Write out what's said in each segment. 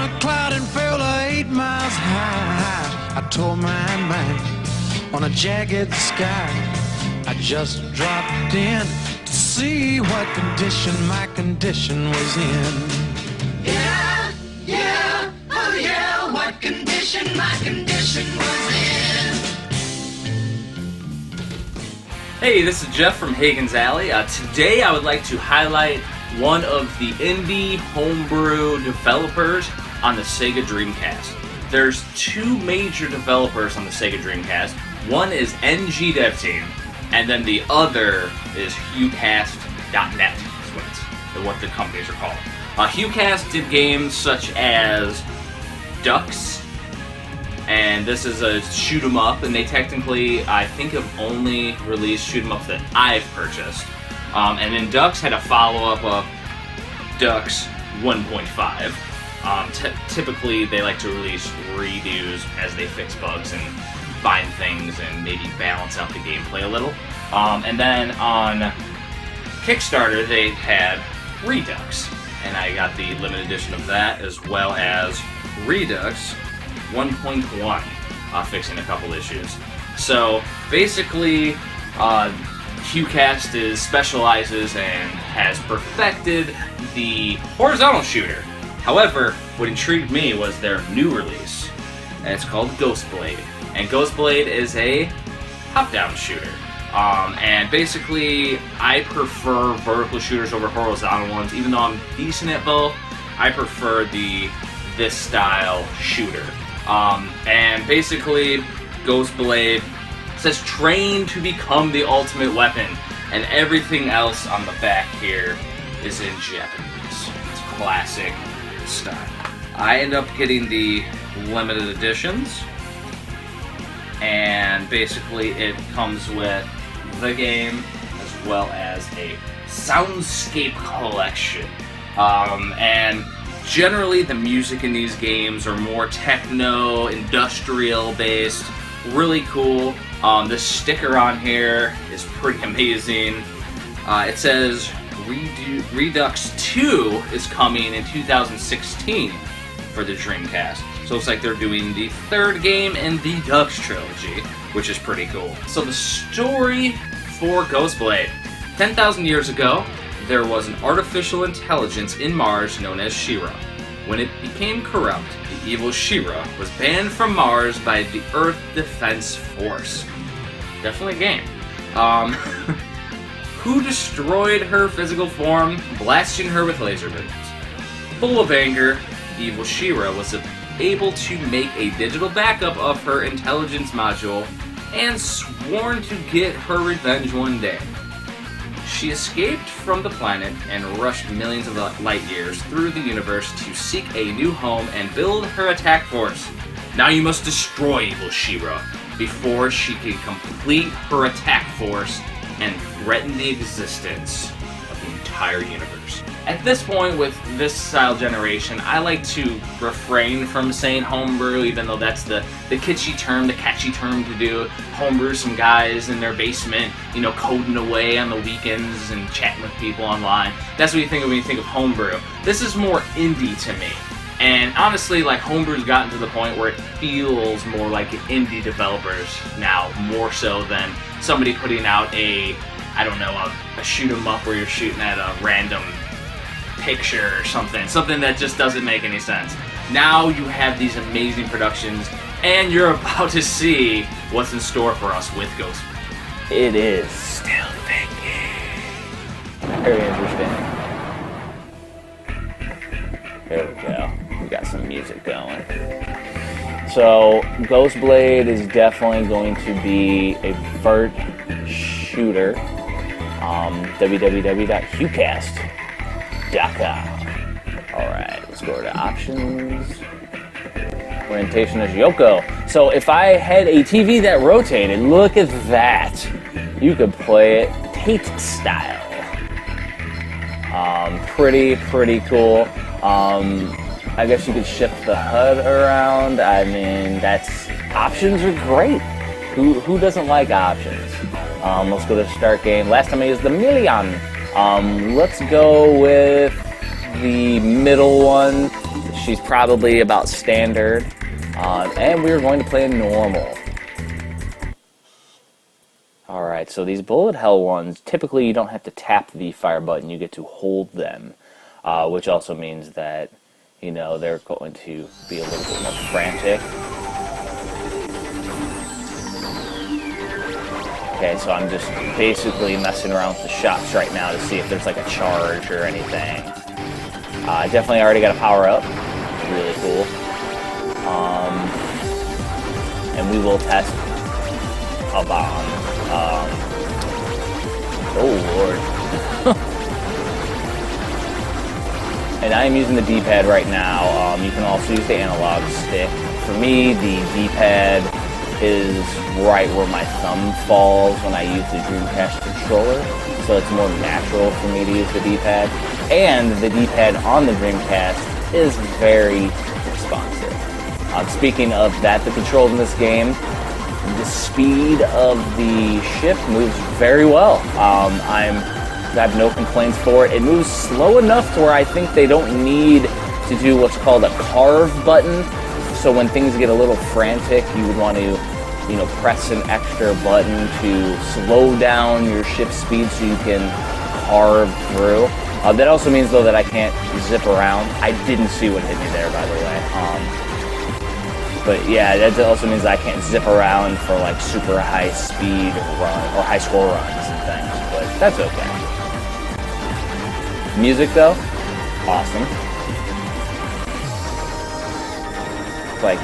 on a cloud and fell 8 miles high. I tore my mind on a jagged sky. I just dropped in to see what condition my condition was in. Yeah, yeah, oh yeah, what condition my condition was in. Hey, this is Jeff from Hagen's Alley. Today I would like to highlight one of the indie homebrew developers on the Sega Dreamcast. There's two major developers on the Sega Dreamcast. One is NG Dev Team, and then the other is Hucast.net, is what the companies are called. Hucast did games such as Ducks, and this is a shoot 'em up, and they technically, I think, have only released shoot 'em ups that I've purchased. And then Ducks had a follow-up of Ducks 1.5. Typically, they like to release redos as they fix bugs and find things and maybe balance out the gameplay a little. And then on Kickstarter, they had Redux, and I got the limited edition of that, as well as Redux 1.1, fixing a couple issues. So basically, Hucast specializes and has perfected the horizontal shooter. However, what intrigued me was their new release, and it's called Ghostblade. And Ghostblade is a top-down shooter. And basically, I prefer vertical shooters over horizontal ones. Even though I'm decent at both, I prefer this style shooter. And basically, Ghostblade says train to become the ultimate weapon, and everything else on the back here is in Japanese. It's classic style. I end up getting the limited editions, and basically it comes with the game as well as a soundscape collection. And generally the music in these games are more techno, industrial based, really cool. This sticker on here is pretty amazing. It says Redux 2 is coming in 2016 for the Dreamcast. So it looks like they're doing the third game in the Ducks trilogy, which is pretty cool. So the story for Ghostblade. 10,000 years ago, there was an artificial intelligence in Mars known as She-Ra. When it became corrupt, the evil She-Ra was banned from Mars by the Earth Defense Force. Definitely a game. Who destroyed her physical form, blasting her with laser beams. Full of anger, evil She-Ra was able to make a digital backup of her intelligence module and sworn to get her revenge one day. She escaped from the planet and rushed millions of light years through the universe to seek a new home and build her attack force. Now you must destroy evil She-Ra before she can complete her attack force and threaten the existence of the entire universe. At this point with this style generation, I like to refrain from saying homebrew, even though that's the kitschy term, the catchy term to do. Homebrew, some guys in their basement, coding away on the weekends and chatting with people online. That's what you think of when you think of homebrew. This is more indie to me. And honestly, homebrew's gotten to the point where it feels more like indie developers now, more so than somebody putting out a shoot 'em up where you're shooting at a random picture or something that just doesn't make any sense. Now you have these amazing productions, and you're about to see what's in store for us with Ghostblade. It is still thinking. Very interesting. There we go. We got some music going. So, Ghostblade is definitely going to be a vert shooter. www.hucast.com. Alright, let's go to options. Orientation is Yoko. So if I had a TV that rotated, look at that. You could play it Tate style. Pretty cool. I guess you could shift the HUD around. I mean, options are great. Who doesn't like options? Let's go to start game. Last time I used the million. Let's go with the middle one. She's probably about standard. And we're going to play normal. Alright, so these bullet hell ones, typically you don't have to tap the fire button, you get to hold them. Which also means that, you know, they're going to be a little bit more frantic. Okay, so I'm just basically messing around with the shots right now to see if there's like a charge or anything. I definitely already got a power up. Really cool. And we will test a bomb. Oh lord. And I am using the D-pad right now. You can also use the analog stick. For me, the D-pad is right where my thumb falls when I use the Dreamcast controller. So it's more natural for me to use the D-pad. And the D-pad on the Dreamcast is very responsive. Speaking of that, the controls in this game, the speed of the ship moves very well. I have no complaints for it. It moves slow enough to where I think they don't need to do what's called a carve button. So when things get a little frantic, you would want to, you know, press an extra button to slow down your ship speed so you can carve through. That also means, though, that I can't zip around. I didn't see what hit me there, by the way. But yeah, that also means I can't zip around for like super high speed run or high score runs and things, but that's okay. Music though, awesome. Like,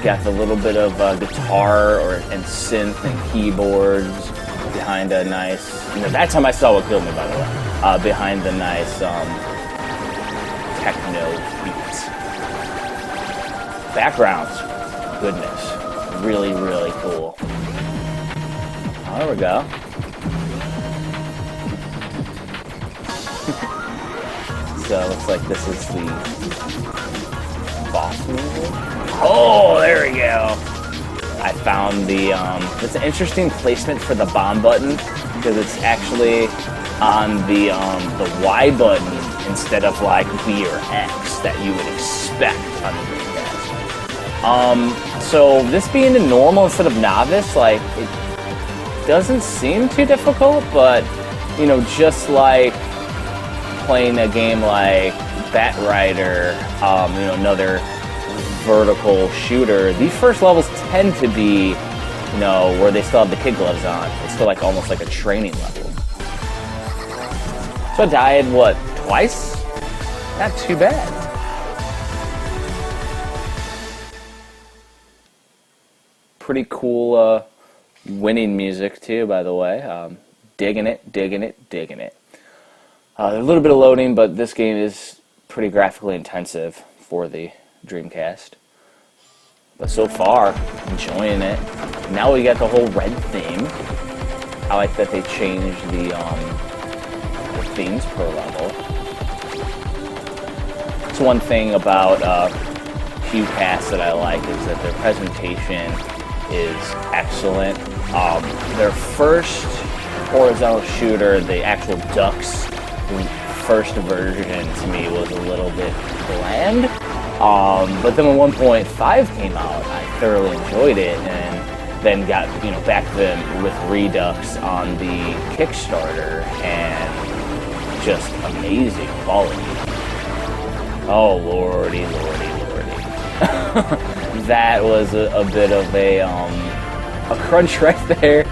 got the little bit of guitar and synth and keyboards behind a nice. You know, that time I saw what killed me, by the way. Behind the nice techno beats. Backgrounds, goodness, really, really cool. Oh, there we go. So it looks like this is the boss music. Oh, there we go. I found the, it's an interesting placement for the bomb button because it's actually on the Y button instead of like B or X that you would expect on the Dreamcast. So this being a normal instead of novice, like, it doesn't seem too difficult, but, you know, just like playing a game like Bat Rider, you know, another vertical shooter, these first levels tend to be, you know, where they still have the kid gloves on. It's still like almost like a training level. So I died, what, twice? Not too bad. Pretty cool winning music too, by the way. Digging it, digging it, digging it. A little bit of loading, but this game is pretty graphically intensive for the Dreamcast. But so far, enjoying it. Now we got the whole red theme. I like that they changed the themes per level. It's one thing about Hucast that I like is that their presentation is excellent. Their first horizontal shooter, the actual Ducks first version, to me was a little bit bland. But then when 1.5 came out, I thoroughly enjoyed it, and then got, you know, back then with Redux on the Kickstarter, and just amazing quality. Oh lordy, lordy, lordy. That was a bit of a crunch right there.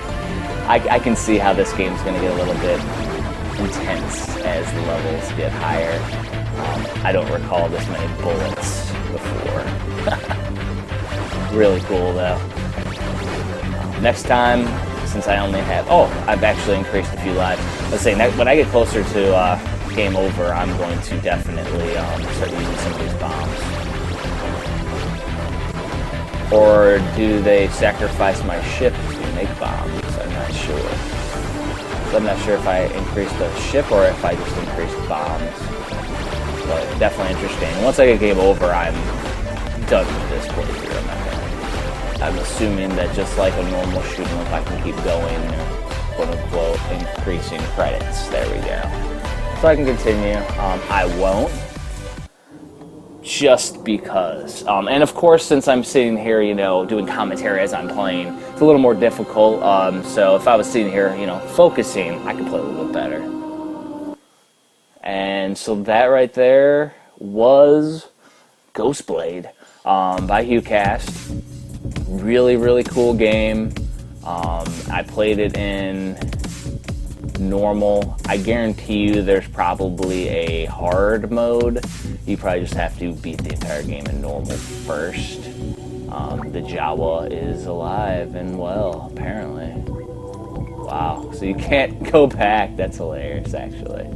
I can see how this game's going to get a little bit intense as the levels get higher. I don't recall this many bullets before. Really cool though. Next time, since I only have... Oh, I've actually increased a few lives. Let's say when I get closer to game over, I'm going to definitely start using some of these bombs. Or do they sacrifice my ship to make bombs? I'm not sure. So I'm not sure if I increase the ship or if I just increase the bombs. But definitely interesting. Once I get game over, I'm done with this playthrough. I'm assuming that just like a normal shoot 'em up, I can keep going, quote-unquote, increasing credits. There we go. So I can continue. I won't. just because. And of course, since I'm sitting here, doing commentary as I'm playing, it's a little more difficult. So if I was sitting here, focusing, I could play a little bit better. And so that right there was Ghostblade by Hucast. Really, really cool game. I played it in normal. I guarantee you there's probably a hard mode. You probably just have to beat the entire game in normal first. The Jawa is alive and well, apparently. Wow, so you can't go back. That's hilarious, actually.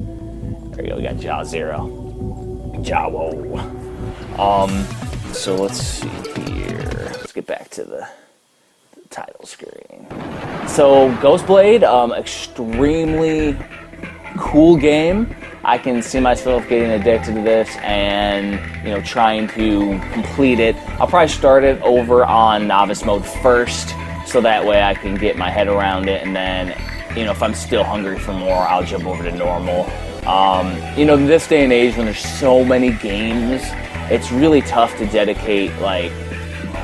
There you go, we got Jaw Zero. Jawo. So let's see here. Let's get back to the title screen. So Ghostblade, extremely cool game. I can see myself getting addicted to this and trying to complete it. I'll probably start it over on novice mode first, so that way I can get my head around it, and then if I'm still hungry for more, I'll jump over to normal. In this day and age when there's so many games, it's really tough to dedicate like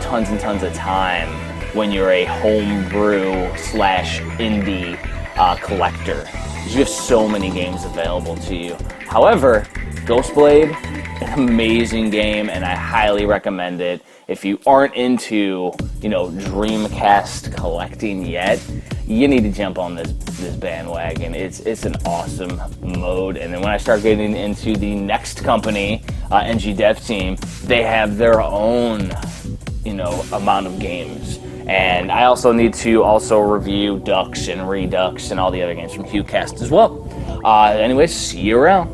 tons and tons of time when you're a homebrew / indie collector. You have so many games available to you. However, Ghostblade, an amazing game, and I highly recommend it. If you aren't into, Dreamcast collecting yet, you need to jump on this bandwagon. It's an awesome mode. And then when I start getting into the next company, NG Dev Team, they have their own, amount of games. And I also need to review Dux and Redux and all the other games from Hucast as well. Anyways, see you around.